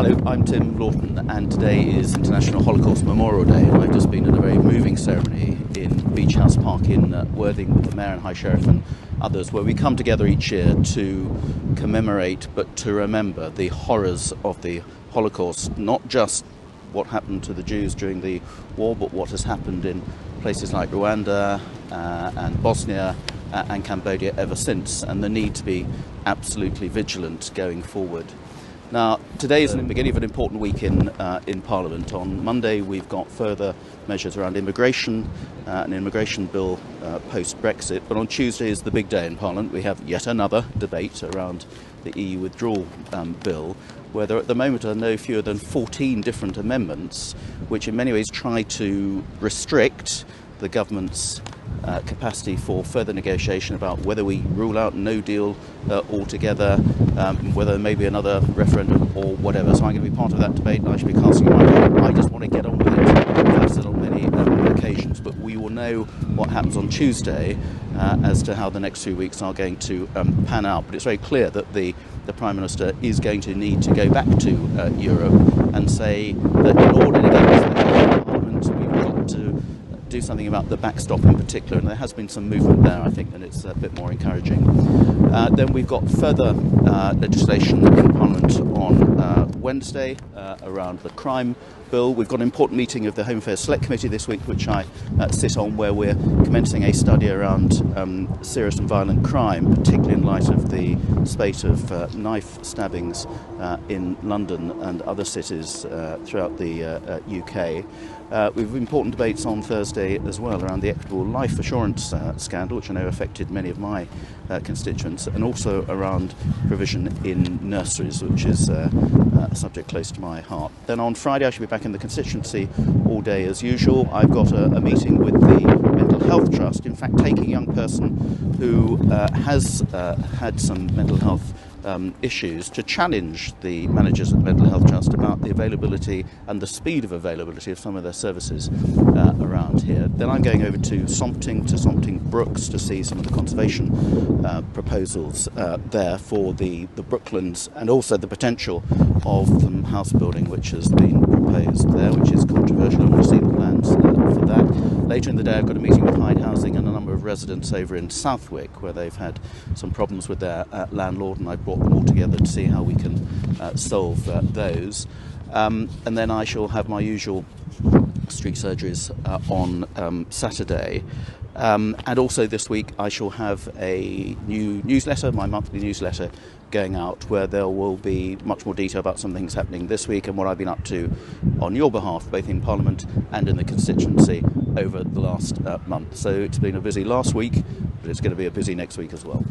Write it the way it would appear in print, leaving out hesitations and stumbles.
Hello, I'm Tim Lawton, and today is International Holocaust Memorial Day, and I've just been at a very moving ceremony in Beach House Park in Worthing with the Mayor and High Sheriff and others, where we come together each year to commemorate but to remember the horrors of the Holocaust, not just what happened to the Jews during the war, but what has happened in places like Rwanda and Bosnia and Cambodia ever since, and the need to be absolutely vigilant going forward. Now, today is the beginning of an important week in Parliament. On Monday, we've got further measures around immigration, an immigration bill post-Brexit. But on Tuesday is the big day in Parliament. We have yet another debate around the EU withdrawal bill, where there at the moment are no fewer than 14 different amendments, which in many ways try to restrict the government's capacity for further negotiation about whether we rule out no deal altogether, whether there may be another referendum or whatever. So I'm going to be part of that debate, and I should be casting my vote. I just want to get on with it. I've said on many occasions, but we will know what happens on Tuesday as to how the next 2 weeks are going to pan out. But it's very clear that the Prime Minister is going to need to go back to Europe and say that in order to get this in Parliament, we've got to do something about the backstop in particular, and there has been some movement there, I think, and it's a bit more encouraging. Then we've got further legislation in Parliament on Wednesday around the crime bill. We've got an important meeting of the Home Affairs Select Committee this week, which I sit on, where we're commencing a study around serious and violent crime, particularly in light of the spate of knife stabbings in London and other cities throughout the UK. We have important debates on Thursday as well around the equitable life assurance scandal, which I know affected many of my constituents, and also around provision in nurseries, which is a subject close to my heart. Then on Friday I should be back in the constituency all day as usual. I've got a meeting with the Mental Health Trust, in fact taking a young person who has had some mental health issues to challenge the managers of the Mental Health Trust about the availability and the speed of availability of some of their services around here. Then I'm going over to Sompting Brooks to see some of the conservation proposals there for the Brooklands, and also the potential of the house building which has been proposed there, which is controversial. I want to see the plans for that. Later in the day I've got a meeting with Hyde Housing and a number of residents over in Southwick, where they've had some problems with their landlord, and I brought them all together to see how we can solve those. And then I shall have my usual street surgeries on Saturday. And also this week I shall have a new newsletter, my monthly newsletter, going out, where there will be much more detail about some things happening this week and what I've been up to on your behalf, both in Parliament and in the constituency over the last month. So it's been a busy last week, but it's going to be a busy next week as well.